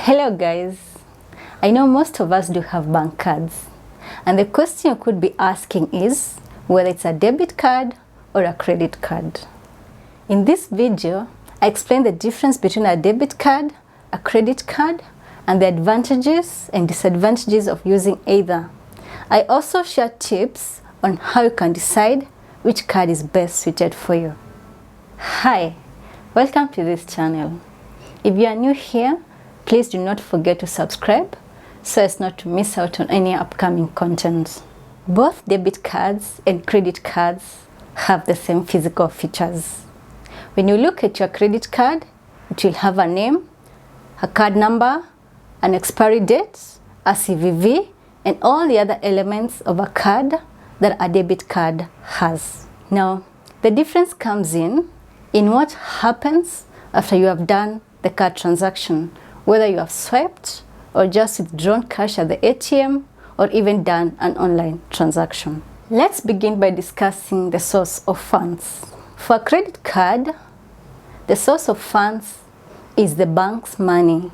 Hello guys, I know most of us do have bank cards, and the question you could be asking is whether it's a debit card or a credit card. In this video, I explain the difference between a debit card, a credit card, and the advantages and disadvantages of using either. I also share tips on how you can decide which card is best suited for you. Hi, welcome to this channel. If you are new here, please do not forget to subscribe so as not to miss out on any upcoming content. Both debit cards and credit cards have the same physical features. When you look at your credit card, it will have a name, a card number, an expiry date, a CVV, and all the other elements of a card that a debit card has. Now, the difference comes in what happens after you have done the card transaction, whether you have swiped or just withdrawn cash at the ATM or even done an online transaction. Let's begin by discussing the source of funds. For a credit card, the source of funds is the bank's money,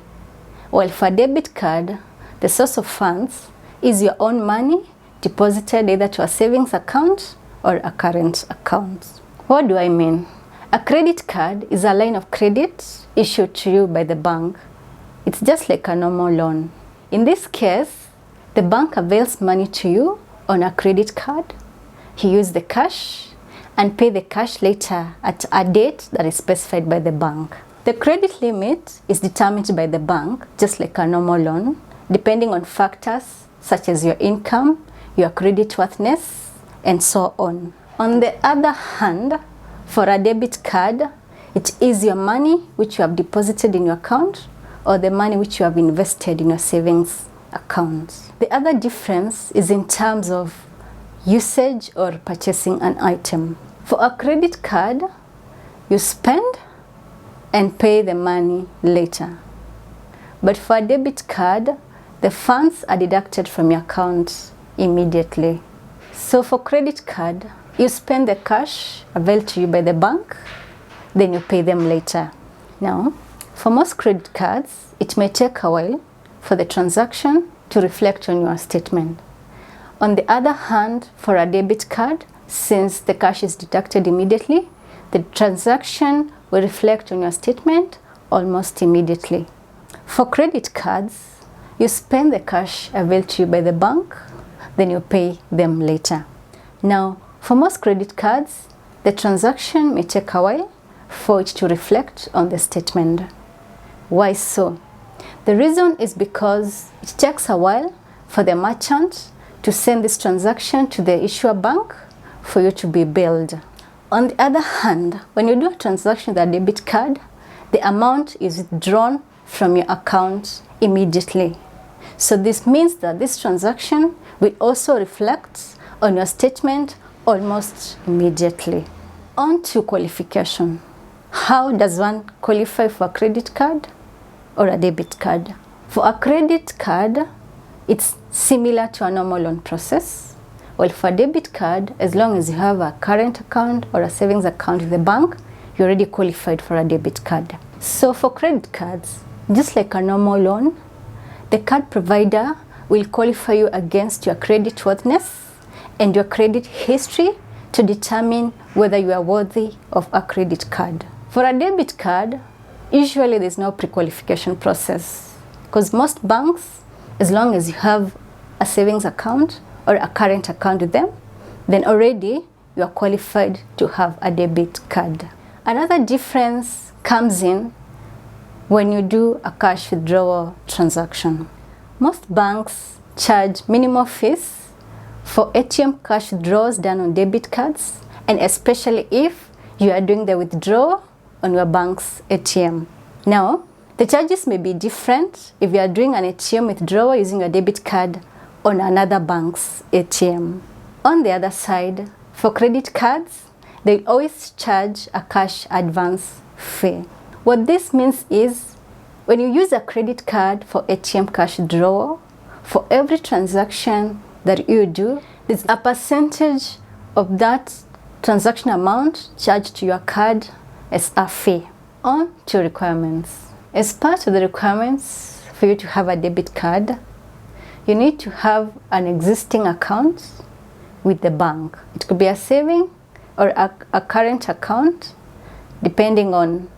while for a debit card, the source of funds is your own money deposited either to a savings account or a current account. What do I mean? A credit card is a line of credit issued to you by the bank. It's just like a normal loan. In this case, the bank avails money to you on a credit card. You use the cash and pay the cash later at a date that is specified by the bank. The credit limit is determined by the bank, just like a normal loan, depending on factors such as your income, your creditworthiness, and so on. On the other hand, for a debit card, it is your money which you have deposited in your account or the money which you have invested in your savings account. The other difference is in terms of usage or purchasing an item. For a credit card, you spend and pay the money later. But for a debit card, the funds are deducted from your account immediately. So for credit card, you spend the cash availed to you by the bank, then you pay them later. Now, for most credit cards, it may take a while for the transaction to reflect on your statement. On the other hand, for a debit card, since the cash is deducted immediately, the transaction will reflect on your statement almost immediately. For credit cards, you spend the cash availed to you by the bank, then you pay them later. Now, for most credit cards, the transaction may take a while for it to reflect on the statement. Why so? The reason is because it takes a while for the merchant to send this transaction to the issuer bank for you to be billed. On the other hand, when you do a transaction with a debit card, the amount is withdrawn from your account immediately. So this means that this transaction will also reflect on your statement almost immediately. On to qualification. How does one qualify for a credit card or a debit card? For a credit card, it's similar to a normal loan process. While for a debit card, as long as you have a current account or a savings account with the bank, you're already qualified for a debit card. So for credit cards, just like a normal loan, the card provider will qualify you against your creditworthiness and your credit history to determine whether you are worthy of a credit card. For a debit card, usually there's no pre-qualification process because most banks, as long as you have a savings account or a current account with them, then already you are qualified to have a debit card. Another difference comes in when you do a cash withdrawal transaction. Most banks charge minimal fees for ATM cash withdrawals done on debit cards, and especially if you are doing the withdrawal on your bank's ATM. Now, the charges may be different if you are doing an ATM withdrawal using your debit card on another bank's ATM. On the other side, for credit cards, they always charge a cash advance fee. What this means is, when you use a credit card for ATM cash withdrawal, for every transaction that you do, there's a percentage of that transaction amount charged to your card as a fee. On to requirements. As part of the requirements for you to have a debit card, you need to have an existing account with the bank. It could be a saving or a current account, depending on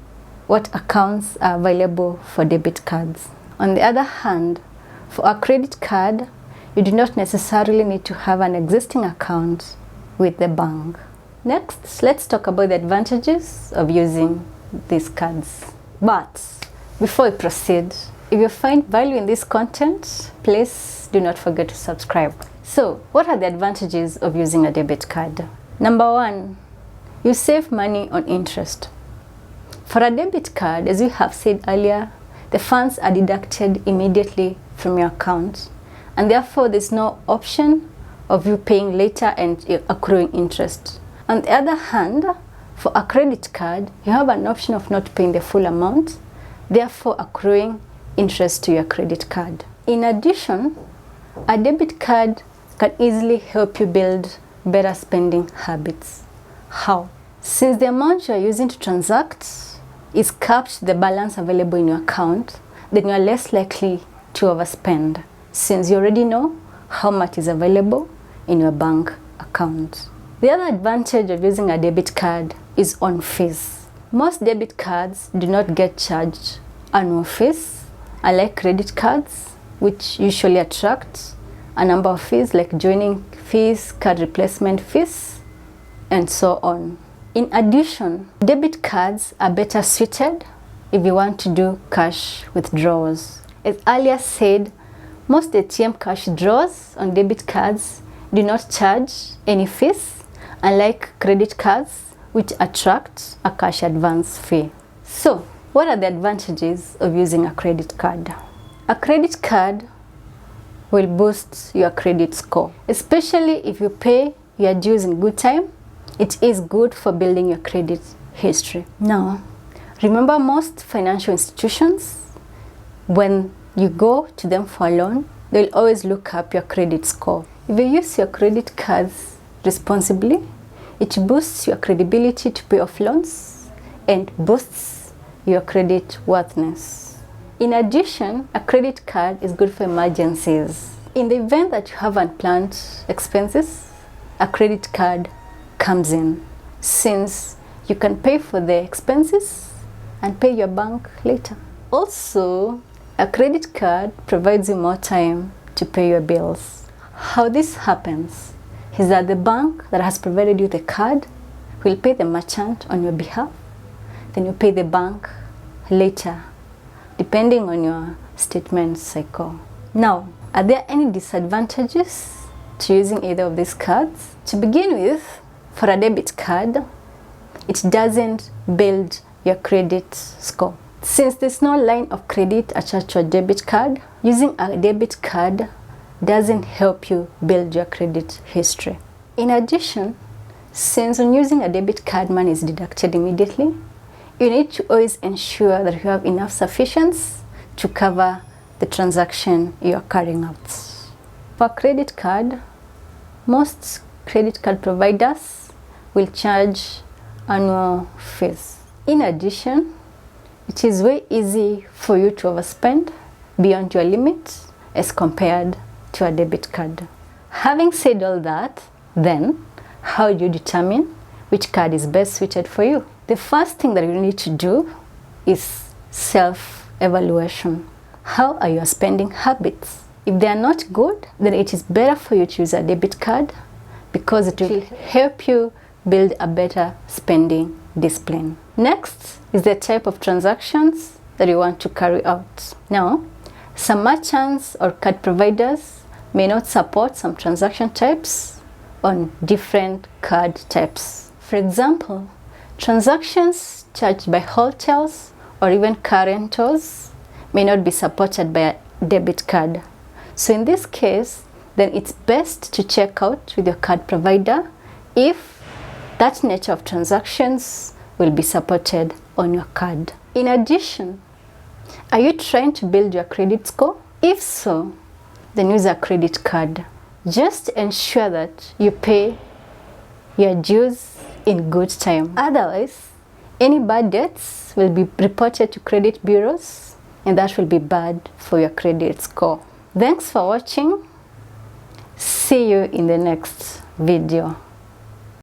what accounts are available for debit cards. On the other hand, for a credit card, you do not necessarily need to have an existing account with the bank. Next, let's talk about the advantages of using these cards. But before we proceed, if you find value in this content, please do not forget to subscribe. So, what are the advantages of using a debit card? Number one, you save money on interest. For a debit card, as we have said earlier, the funds are deducted immediately from your account, and therefore there's no option of you paying later and accruing interest. On the other hand, for a credit card, you have an option of not paying the full amount, therefore accruing interest to your credit card. In addition, a debit card can easily help you build better spending habits. How? Since the amount you are using to transact is capped to the balance available in your account, then you are less likely to overspend, since you already know how much is available in your bank account. The other advantage of using a debit card is on fees. Most debit cards do not get charged annual fees, unlike credit cards, which usually attract a number of fees like joining fees, card replacement fees, and so on. In addition, debit cards are better suited if you want to do cash withdrawals. As earlier said, most ATM cash draws on debit cards do not charge any fees, unlike credit cards, which attract a cash advance fee. So, what are the advantages of using a credit card? A credit card will boost your credit score, especially if you pay your dues in good time. It is good for building your credit history. Now, remember, most financial institutions, when you go to them for a loan, they'll always look up your credit score. If you use your credit cards responsibly, it boosts your credibility to pay off loans and boosts your credit worthiness. In addition, a credit card is good for emergencies. In the event that you have unplanned expenses, a credit card comes in, since you can pay for the expenses and pay your bank later. Also, a credit card provides you more time to pay your bills. How this happens is that the bank that has provided you the card will pay the merchant on your behalf, then you pay the bank later, depending on your statement cycle. Now, are there any disadvantages to using either of these cards? To begin with, for a debit card, it doesn't build your credit score. Since there's no line of credit attached to a debit card, using a debit card doesn't help you build your credit history. In addition, since when using a debit card, money is deducted immediately, you need to always ensure that you have enough sufficiency to cover the transaction you are carrying out. For a credit card, most credit card providers will charge annual fees. In addition, it is very easy for you to overspend beyond your limit as compared to a debit card. Having said all that, then how do you determine which card is best suited for you? The first thing that you need to do is self-evaluation. How are your spending habits? If they are not good, then it is better for you to use a debit card, because it will help you build a better spending discipline. Next is the type of transactions that you want to carry out. Now, some merchants or card providers may not support some transaction types on different card types. For example, transactions charged by hotels or even car rentals may not be supported by a debit card. So in this case, then it's best to check out with your card provider if that nature of transactions will be supported on your card. In addition, are you trying to build your credit score? If so, then use a credit card. Just ensure that you pay your dues in good time. Otherwise, any bad debts will be reported to credit bureaus, and that will be bad for your credit score. Thanks for watching. See you in the next video.